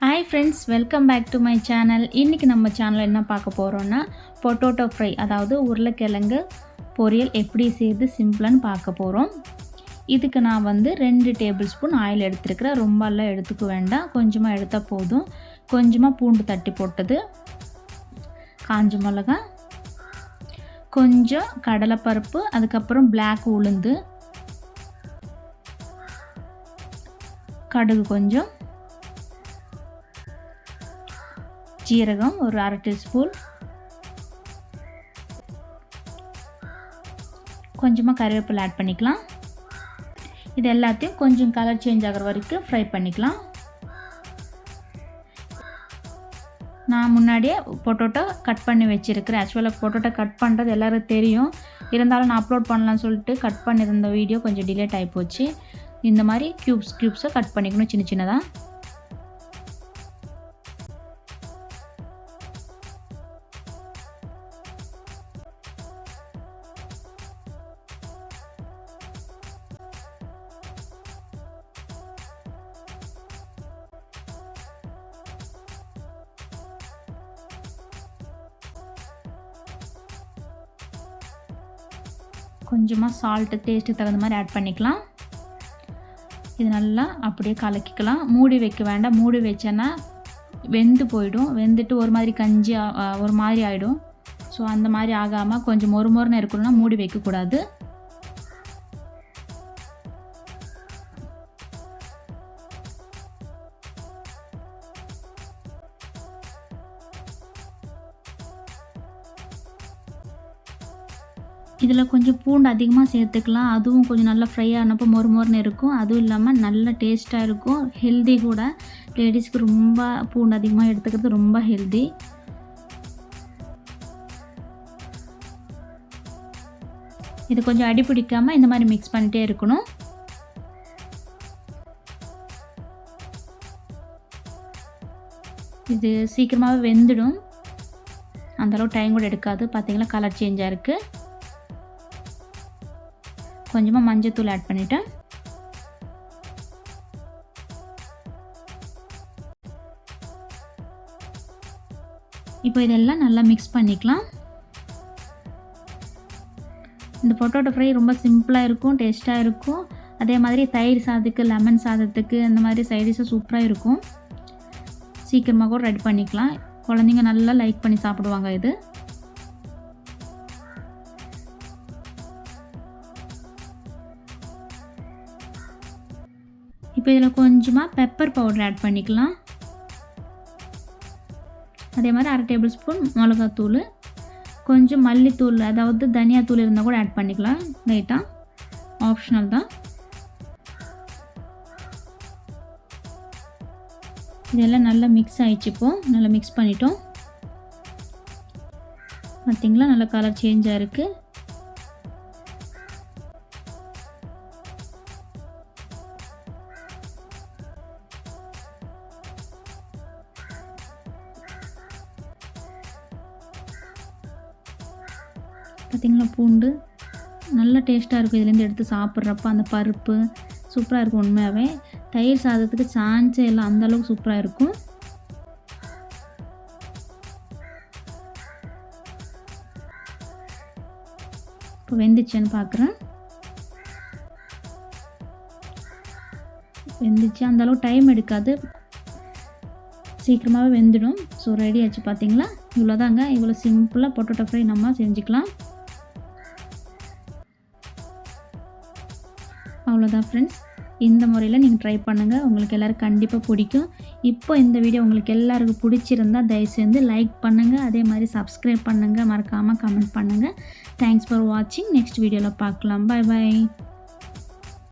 Hi friends, welcome back to my channel. இன்னைக்கு நம்ம சேனல்ல என்ன பார்க்க போறோம்னா பொட்டேட்டோ ஃப்ரை, அதாவது உருளைக்கிழங்கு பொரியல் எப்படி செய்து சிம்பிளான்னு பார்க்க போறோம். இதுக்கு நான் வந்து 2 டேபிள் ஸ்பூன் ஆயில் எடுத்துக்கிறேன். ரொம்ப எல்லாம் எடுத்துக்க வேண்டாம், கொஞ்சமா எடுத்தா போதும். கொஞ்சமா பூண்டு தட்டி போட்டது, காஞ்ச மிளகாய், கொஞ்சம் கடலைப்பருப்பு, அதுக்கப்புறம் black உளுந்து, கடுகு கொஞ்சம், ஜீரகம் ஒரு 1/2 டீஸ்பூன், கொஞ்சமாக கறிவேப்பிலை ஆட் பண்ணிக்கலாம். இது எல்லாத்தையும் கொஞ்சம் கலர் சேஞ்ச் ஆகிற வரைக்கும் ஃப்ரை பண்ணிக்கலாம். நான் முன்னாடியே பொட்டேட்டோ கட் பண்ணி வச்சுருக்கிறேன். ஆக்சுவலாக பொட்டேட்டோ கட் பண்ணுறது எல்லோரும் தெரியும், இருந்தாலும் நான் அப்லோட் பண்ணலான்னு சொல்லிட்டு கட் பண்ணியிருந்த வீடியோ கொஞ்சம் டிலேட் ஆகி போச்சு. இந்த மாதிரி க்யூப்ஸை கட் பண்ணிக்கணும் சின்ன சின்னதாக. கொஞ்சமாக சால்ட்டு டேஸ்ட்டுக்கு தகுந்த மாதிரி ஆட் பண்ணிக்கலாம். இது நல்லா அப்படியே கலக்கிக்கலாம். மூடி வைக்க வேண்டாம், மூடி வச்சேன்னா வெந்து போயிடும். வெந்துட்டு ஒரு மாதிரி கஞ்சி ஒரு மாதிரி ஆகிடும். ஸோ அந்த மாதிரி ஆகாமல் கொஞ்சம் மொறுமொறுன்னு இருக்கணும்னா மூடி வைக்கக்கூடாது. இதில் கொஞ்சம் பூண்டு அதிகமாக சேர்த்துக்கலாம். அதுவும் கொஞ்சம் நல்லா ஃப்ரை ஆனப்போ மொறுமொறுன்னு இருக்கும். அதுவும் இல்லாமல் நல்ல டேஸ்ட்டாக இருக்கும், ஹெல்தி கூட. லேடிஸ்க்கு ரொம்ப பூண்டு அதிகமாக எடுத்துக்கிறது ரொம்ப ஹெல்தி. இது கொஞ்சம் அடி பிடிக்காமல் இந்த மாதிரி மிக்ஸ் பண்ணிகிட்டே இருக்கணும். இது சீக்கிரமாகவே வெந்துடும், அந்தளவு டைம் கூட எடுக்காது. பார்த்தீங்களா கலர் சேஞ்சாக இருக்குது. கொஞ்சமாக மஞ்சத்தூள் ஆட் பண்ணிட்டேன். இப்போ இதெல்லாம் நல்லா மிக்ஸ் பண்ணிக்கலாம். இந்த பொட்டேட்டோ ஃப்ரை ரொம்ப சிம்பிளாக இருக்கும், டேஸ்ட்டாக இருக்கும். அதே மாதிரி தயிர் சாதத்துக்கு, லெமன் சாதத்துக்கு அந்த மாதிரி சைடிஷாக சூப்பராக இருக்கும். சீக்கிரமாக கூட ரெடி பண்ணிக்கலாம். குழந்தைங்க நல்லா லைக் பண்ணி சாப்பிடுவாங்க இது. இப்போ இதில் கொஞ்சமாக பெப்பர் பவுடர் ஆட் பண்ணிக்கலாம். அதே மாதிரி 1/2 டேபிள் ஸ்பூன் மிளகாத்தூள், கொஞ்சம் மல்லித்தூள், அதாவது தனியாத்தூள் இருந்தால் கூட ஆட் பண்ணிக்கலாம். லைட்டாக ஆப்ஷனல் தான். இதெல்லாம் நல்லா மிக்ஸ் ஆகிடுச்சு. இப்போது நல்லா மிக்ஸ் பண்ணிட்டோம். பார்த்திங்களா நல்லா கலர் சேஞ்சாக இருக்குது. பார்த்திங்களா பூண்டு நல்ல டேஸ்ட்டாக இருக்கும். இதுலேருந்து எடுத்து சாப்பிட்றப்ப அந்த பருப்பு சூப்பராக இருக்கும். உண்மையாகவே தயிர் சாதத்துக்கு சான்ஸே எல்லாம் அந்தளவுக்கு சூப்பராக இருக்கும். இப்போ வெந்துச்சுன்னு பார்க்குறேன். வெந்துச்சு, அந்தளவு டைம் எடுக்காது, சீக்கிரமாகவே வெந்துடும். ஸோ ரெடி ஆச்சு. பார்த்தீங்களா இவ்வளோதாங்க. இவ்வளோ சிம்பிளாக பொட்டேட்டோ ஃப்ரை நம்ம செஞ்சுக்கலாம். அவ்வளோதான் ஃப்ரெண்ட்ஸ். இந்த முறையில் நீங்கள் ட்ரை பண்ணுங்கள், உங்களுக்கு எல்லோரும் கண்டிப்பாக பிடிக்கும். இப்போ இந்த வீடியோ உங்களுக்கு எல்லாருக்கும் பிடிச்சிருந்தா தயவுசெய்து லைக் பண்ணுங்கள், அதே மாதிரி சப்ஸ்கிரைப் பண்ணுங்கள், மறக்காமல் கமெண்ட் பண்ணுங்கள். தேங்க்ஸ் ஃபார் வாட்சிங். நெக்ஸ்ட் வீடியோவில் பார்க்கலாம். Bye by.